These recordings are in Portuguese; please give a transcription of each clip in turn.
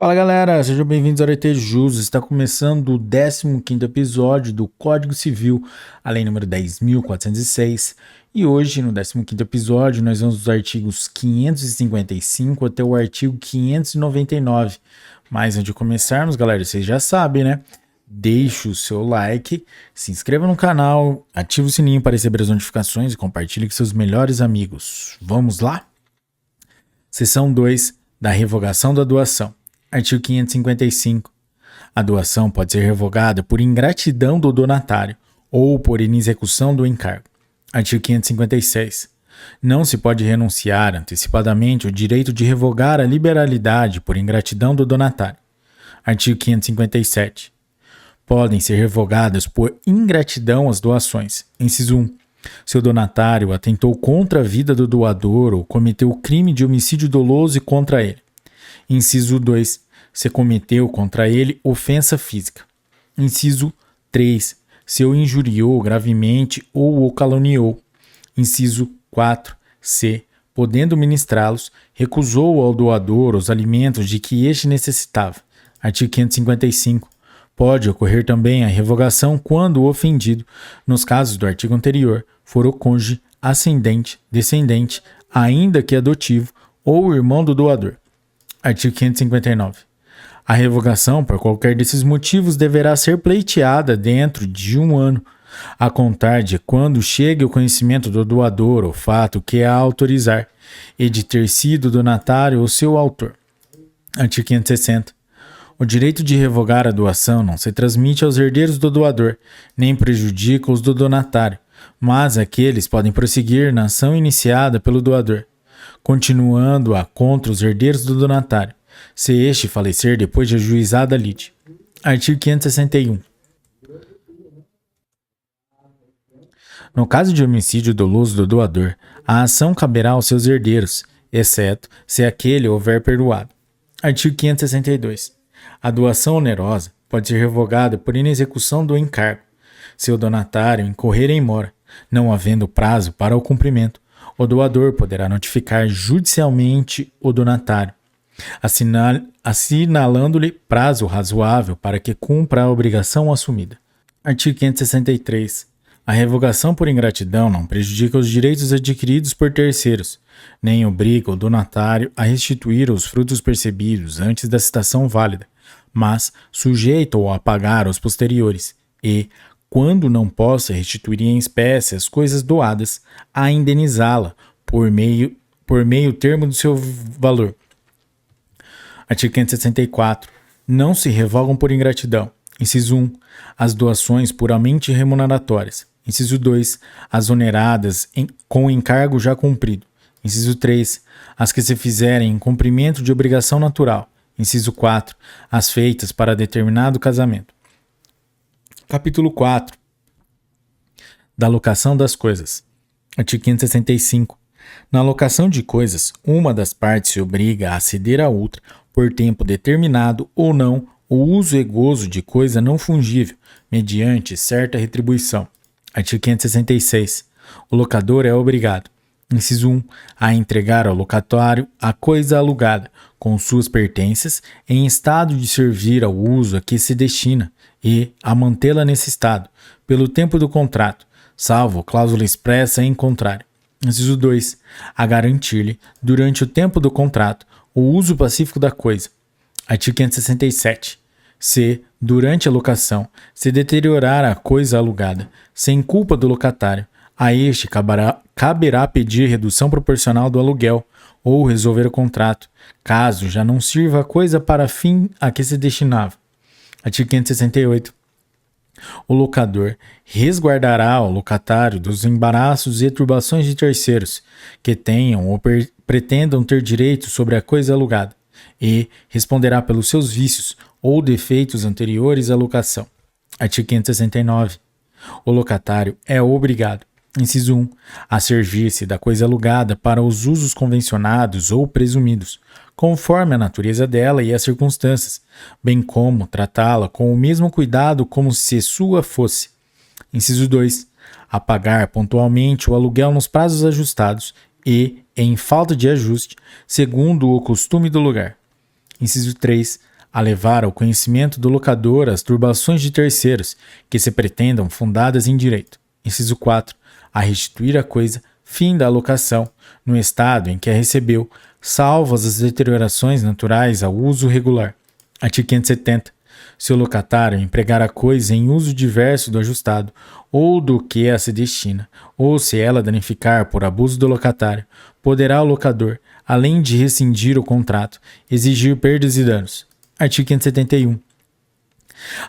Fala galera, sejam bem-vindos ao ART Jus. Está começando o 15º episódio do Código Civil, a lei número 10.406. E hoje, no 15º episódio, nós vamos dos artigos 555 até o artigo 599. Mas antes de começarmos, galera, vocês já sabem, né? Deixe o seu like, se inscreva no canal, ative o sininho para receber as notificações e compartilhe com seus melhores amigos. Vamos lá? Seção 2 da revogação da doação. Artigo 555. A doação pode ser revogada por ingratidão do donatário ou por inexecução do encargo. Artigo 556. Não se pode renunciar antecipadamente o direito de revogar a liberalidade por ingratidão do donatário. Artigo 557. Podem ser revogadas por ingratidão as doações. Inciso 1. Se o donatário atentou contra a vida do doador ou cometeu crime de homicídio doloso contra ele. Inciso 2. Se cometeu contra ele ofensa física. Inciso 3. Se o injuriou gravemente ou o caluniou. Inciso 4. Se, podendo ministrá-los, recusou ao doador os alimentos de que este necessitava. Artigo 555. Pode ocorrer também a revogação quando o ofendido, nos casos do artigo anterior, for o cônjuge, ascendente, descendente, ainda que adotivo, ou irmão do doador. Artigo 559. A revogação, por qualquer desses motivos, deverá ser pleiteada dentro de 1 ano, a contar de quando chegue o conhecimento do doador o fato que a autorizar, e de ter sido donatário o seu autor. Artigo 560. O direito de revogar a doação não se transmite aos herdeiros do doador, nem prejudica os do donatário, mas aqueles podem prosseguir na ação iniciada pelo doador, continuando-a contra os herdeiros do donatário, se este falecer depois de ajuizada a lide. Artigo 561. No caso de homicídio doloso do doador, a ação caberá aos seus herdeiros, exceto se aquele houver perdoado. Artigo 562. A doação onerosa pode ser revogada por inexecução do encargo, se o donatário incorrer em mora, não havendo prazo para o cumprimento. O doador poderá notificar judicialmente o donatário, assinalando-lhe prazo razoável para que cumpra a obrigação assumida. Artigo 563. A revogação por ingratidão não prejudica os direitos adquiridos por terceiros, nem obriga o donatário a restituir os frutos percebidos antes da citação válida, mas sujeita-o a pagar os posteriores e, quando não possa restituir em espécie as coisas doadas, a indenizá-la por meio termo do seu valor. Artigo 564. Não se revogam por ingratidão. Inciso 1. As doações puramente remuneratórias. Inciso 2. As oneradas com encargo já cumprido. Inciso 3. As que se fizerem em cumprimento de obrigação natural. Inciso 4. As feitas para determinado casamento. Capítulo 4. Da alocação das coisas. Artigo 565. Na alocação de coisas, uma das partes se obriga a ceder à outra, por tempo determinado ou não, o uso e gozo de coisa não fungível, mediante certa retribuição. Artigo 566. O locador é obrigado. Inciso 1. A entregar ao locatário a coisa alugada, com suas pertences, em estado de servir ao uso a que se destina, e a mantê-la nesse estado, pelo tempo do contrato, salvo cláusula expressa em contrário. Inciso 2. A garantir-lhe, durante o tempo do contrato, o uso pacífico da coisa. Artigo 567. Se, durante a locação, se deteriorar a coisa alugada, sem culpa do locatário, a este caberá pedir redução proporcional do aluguel ou resolver o contrato, caso já não sirva a coisa para fim a que se destinava. Artigo 568. O locador resguardará ao locatário dos embaraços e turbações de terceiros que tenham ou pretendam ter direito sobre a coisa alugada e responderá pelos seus vícios ou defeitos anteriores à locação. Artigo 569. O locatário é obrigado, inciso 1, a servir-se da coisa alugada para os usos convencionados ou presumidos, conforme a natureza dela e as circunstâncias, bem como tratá-la com o mesmo cuidado como se sua fosse. Inciso 2. A pagar pontualmente o aluguel nos prazos ajustados e, em falta de ajuste, segundo o costume do lugar. Inciso 3. a levar ao conhecimento do locador as turbações de terceiros que se pretendam fundadas em direito. Inciso 4. A restituir a coisa, fim da alocação, no estado em que a recebeu, salvas as deteriorações naturais ao uso regular. Artigo 570. Se o locatário empregar a coisa em uso diverso do ajustado, ou do que a se destina, ou se ela danificar por abuso do locatário, poderá o locador, além de rescindir o contrato, exigir perdas e danos. Artigo 571.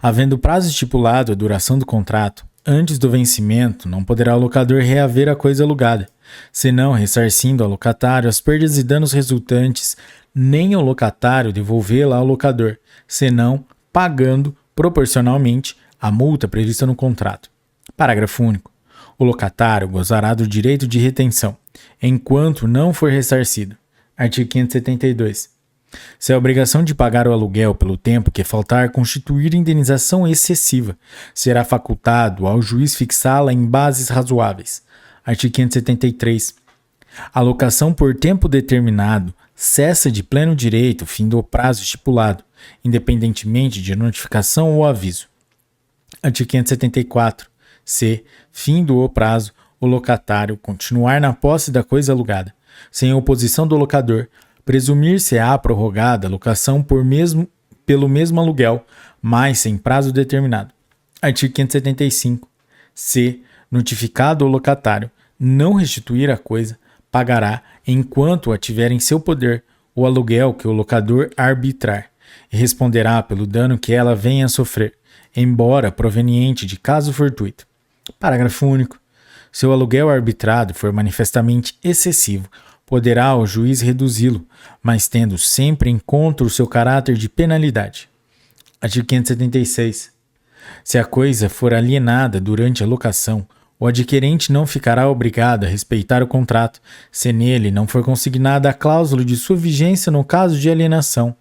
Havendo prazo estipulado a duração do contrato, antes do vencimento, não poderá o locador reaver a coisa alugada, senão ressarcindo ao locatário as perdas e danos resultantes, nem ao locatário devolvê-la ao locador, senão pagando proporcionalmente a multa prevista no contrato. Parágrafo único. O locatário gozará do direito de retenção, enquanto não for ressarcido. Artigo 572. Se a obrigação de pagar o aluguel pelo tempo que faltar constituir indenização excessiva, será facultado ao juiz fixá-la em bases razoáveis. Artigo 573. A locação por tempo determinado cessa de pleno direito findo o prazo estipulado, independentemente de notificação ou aviso. Artigo 574. Se, findo o prazo, o locatário continuar na posse da coisa alugada, sem oposição do locador, presumir-se-á prorrogada a locação pelo mesmo aluguel, mas sem prazo determinado. Artigo 575. Se, notificado o locatário, não restituir a coisa, pagará, enquanto a tiver em seu poder, o aluguel que o locador arbitrar, e responderá pelo dano que ela venha a sofrer, embora proveniente de caso fortuito. Parágrafo único. Se o aluguel arbitrado for manifestamente excessivo, poderá o juiz reduzi-lo, mas tendo sempre em conta o seu caráter de penalidade. Artigo 576. Se a coisa for alienada durante a locação, o adquirente não ficará obrigado a respeitar o contrato, se nele não for consignada a cláusula de sua vigência no caso de alienação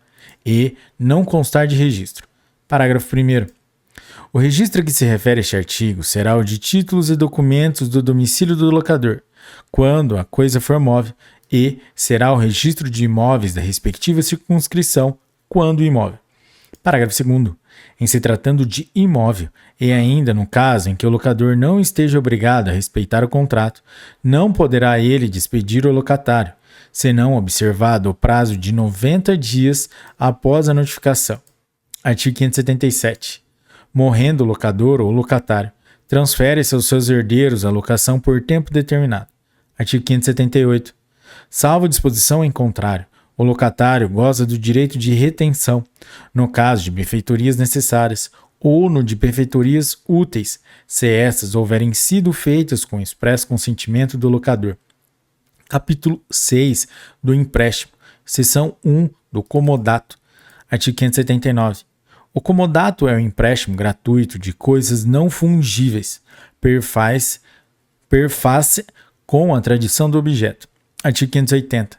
e não constar de registro. Parágrafo 1º. O registro a que se refere este artigo será o de títulos e documentos do domicílio do locador, quando a coisa for móvel, e será o registro de imóveis da respectiva circunscrição, quando imóvel. Parágrafo 2º. Em se tratando de imóvel, e ainda no caso em que o locador não esteja obrigado a respeitar o contrato, não poderá ele despedir o locatário, senão observado o prazo de 90 dias após a notificação. Artigo 577. Morrendo o locador ou locatário, transfere-se aos seus herdeiros a locação por tempo determinado. Artigo 578. Salvo disposição em contrário, o locatário goza do direito de retenção, no caso de benfeitorias necessárias ou no de benfeitorias úteis, se estas houverem sido feitas com expresso consentimento do locador. Capítulo 6 do empréstimo, seção 1 do comodato. Artigo 579. O comodato é o empréstimo gratuito de coisas não fungíveis, per face com a tradição do objeto. Artigo 580.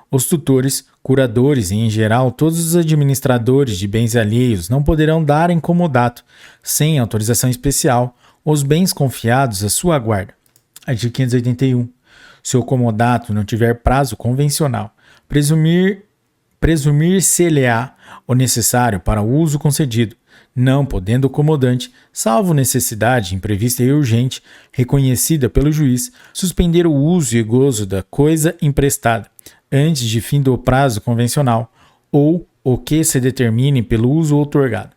Os tutores, curadores e, em geral, todos os administradores de bens alheios não poderão dar em comodato, sem autorização especial, os bens confiados à sua guarda. Artigo 581. Se o comodato não tiver prazo convencional, presumir-se-lhe-á o necessário para o uso concedido, não podendo o comodante, salvo necessidade imprevista e urgente, reconhecida pelo juiz, suspender o uso e gozo da coisa emprestada, antes de fim do prazo convencional, ou o que se determine pelo uso outorgado.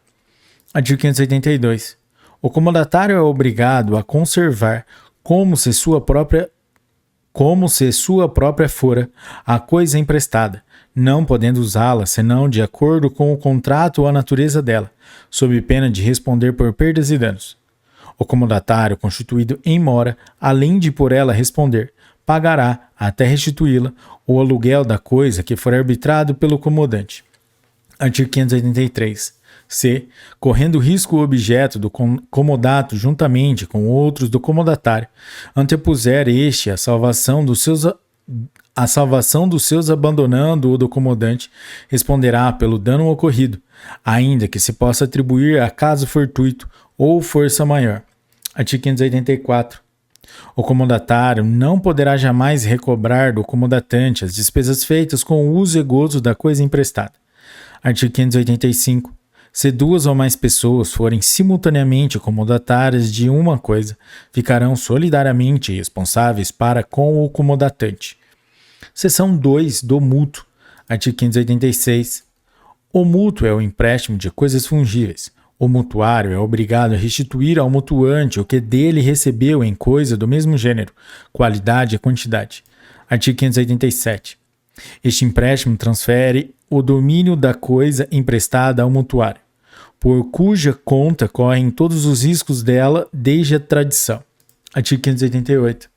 Artigo 582. O comodatário é obrigado a conservar, como se sua própria fora, a coisa emprestada, não podendo usá-la senão de acordo com o contrato ou a natureza dela, sob pena de responder por perdas e danos. O comodatário constituído em mora, além de por ela responder, pagará, até restituí-la, o aluguel da coisa que for arbitrado pelo comodante. Artigo 583. Se, correndo risco o objeto do comodato juntamente com outros do comodatário, antepuser este a salvação dos seus abandonando-o do comodante, responderá pelo dano ocorrido, ainda que se possa atribuir a caso fortuito ou força maior. Artigo 584. O comodatário não poderá jamais recobrar do comodatante as despesas feitas com o uso e gozo da coisa emprestada. Artigo 585. Se duas ou mais pessoas forem simultaneamente comodatárias de uma coisa, ficarão solidariamente responsáveis para com o comodatante. Seção 2 do mútuo. Artigo 586. O mútuo é o empréstimo de coisas fungíveis. O mutuário é obrigado a restituir ao mutuante o que dele recebeu em coisa do mesmo gênero, qualidade e quantidade. Artigo 587. Este empréstimo transfere o domínio da coisa emprestada ao mutuário, por cuja conta correm todos os riscos dela desde a tradição. Artigo 588.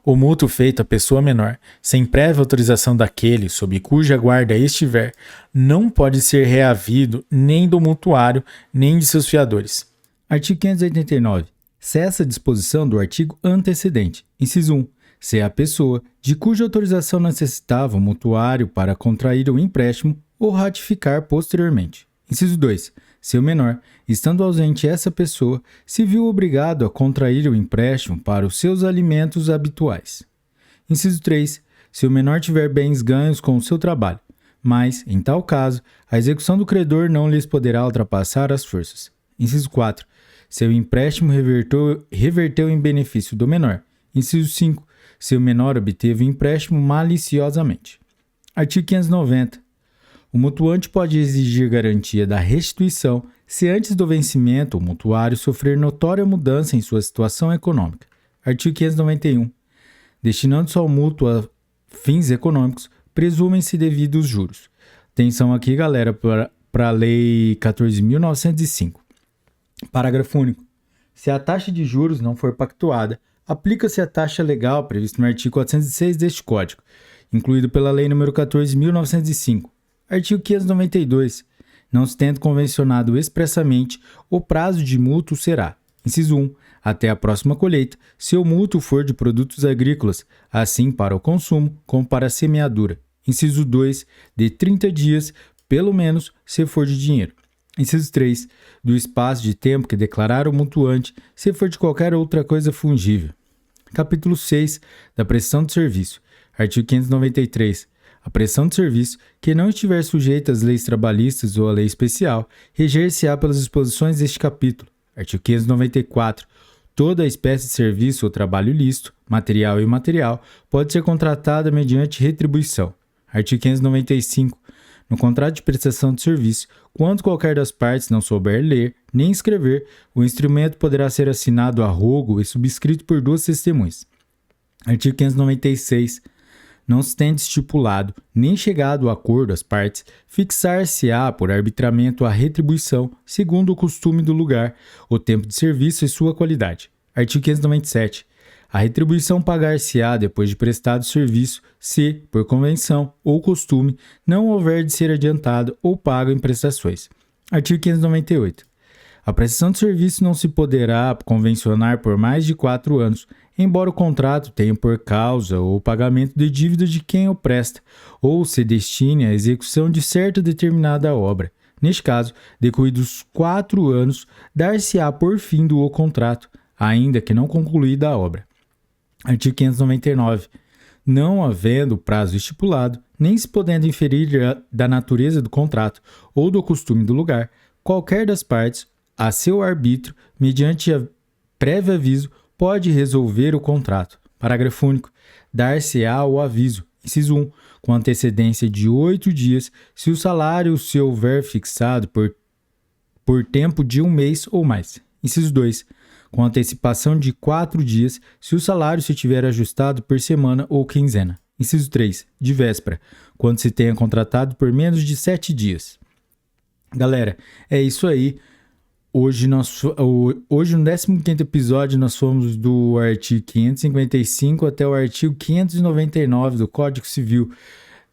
O mútuo feito à pessoa menor, sem prévia autorização daquele sob cuja guarda estiver, não pode ser reavido nem do mutuário, nem de seus fiadores. Artigo 589. Cessa a disposição do artigo antecedente. Inciso 1. Se a pessoa, de cuja autorização necessitava o mutuário para contrair o empréstimo ou ratificar posteriormente. Inciso 2. Se o menor, estando ausente essa pessoa, se viu obrigado a contrair o empréstimo para os seus alimentos habituais. Inciso 3. Se o menor tiver bens ganhos com o seu trabalho, mas, em tal caso, a execução do credor não lhes poderá ultrapassar as forças. Inciso 4. Se o empréstimo reverteu em benefício do menor. Inciso 5. Se o menor obteve o empréstimo maliciosamente. Artigo 590. O mutuante pode exigir garantia da restituição se antes do vencimento o mutuário sofrer notória mudança em sua situação econômica. Artigo 591. Destinando-se ao mútuo a fins econômicos, presumem-se devidos juros. Atenção aqui, galera, para a Lei 14.905. Parágrafo único. Se a taxa de juros não for pactuada, aplica-se a taxa legal prevista no artigo 406 deste Código, incluído pela Lei nº 14.905. Artigo 592. Não se tendo convencionado expressamente, o prazo de mútuo será: inciso 1. Até a próxima colheita, se o mútuo for de produtos agrícolas, assim para o consumo como para a semeadura. Inciso 2. De 30 dias, pelo menos, se for de dinheiro. Inciso 3. Do espaço de tempo que declarar o mutuante, se for de qualquer outra coisa fungível. Capítulo 6. Da prestação de serviço. Artigo 593. A prestação de serviço, que não estiver sujeita às leis trabalhistas ou à lei especial, reger-se-á pelas disposições deste capítulo. Artigo 594. Toda espécie de serviço ou trabalho lícito, material e imaterial, pode ser contratada mediante retribuição. Artigo 595. No contrato de prestação de serviço, quando qualquer das partes não souber ler nem escrever, o instrumento poderá ser assinado a rogo e subscrito por duas testemunhas. Artigo 596. Não se tendo estipulado, nem chegado a acordo as partes, fixar-se-á por arbitramento a retribuição, segundo o costume do lugar, o tempo de serviço e sua qualidade. Artigo 597. A retribuição pagar-se-á depois de prestado serviço, se, por convenção ou costume, não houver de ser adiantado ou pago em prestações. Artigo 598. A prestação de serviço não se poderá convencionar por mais de 4 anos, embora o contrato tenha por causa o pagamento de dívida de quem o presta, ou se destine à execução de certa determinada obra. Neste caso, decorridos 4 anos, dar-se-á por fim do contrato, ainda que não concluída a obra. Artigo 599. Não havendo prazo estipulado, nem se podendo inferir da natureza do contrato ou do costume do lugar, qualquer das partes, a seu arbítrio, mediante prévio aviso, pode resolver o contrato. Parágrafo único. Dar-se-á o aviso. Inciso 1. Com antecedência de 8 dias, se o salário se houver fixado por tempo de 1 mês ou mais. Inciso 2. Com antecipação de 4 dias, se o salário se tiver ajustado por semana ou quinzena. Inciso 3. De véspera, quando se tenha contratado por menos de 7 dias. Galera, é isso aí. Hoje, no 15º episódio, nós fomos do artigo 555 até o artigo 599 do Código Civil.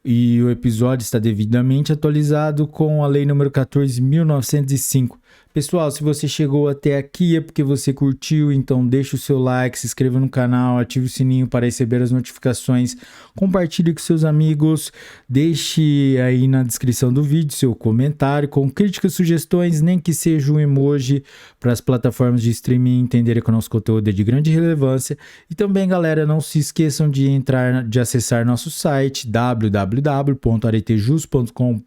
E o episódio está devidamente atualizado com a Lei nº 14.905. Pessoal, se você chegou até aqui é porque você curtiu, então deixa o seu like, se inscreva no canal, ative o sininho para receber as notificações, compartilhe com seus amigos, deixe aí na descrição do vídeo seu comentário com críticas, sugestões, nem que seja um emoji para as plataformas de streaming entenderem que o nosso conteúdo é de grande relevância. E também, galera, não se esqueçam de acessar nosso site www.aretejus.com.br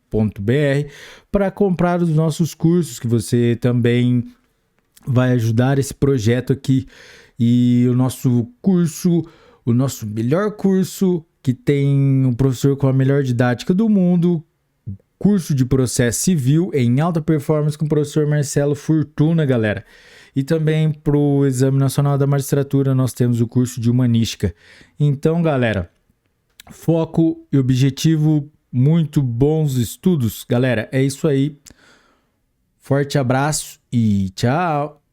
para comprar os nossos cursos, que você também vai ajudar esse projeto aqui. E o nosso curso, o nosso melhor curso, que tem um professor com a melhor didática do mundo, curso de processo civil em alta performance com o professor Marcelo Fortuna, galera. E também para o Exame Nacional da Magistratura nós temos o curso de Humanística. Então, galera, foco e objetivo, muito bons estudos. Galera, é isso aí. Forte abraço e tchau!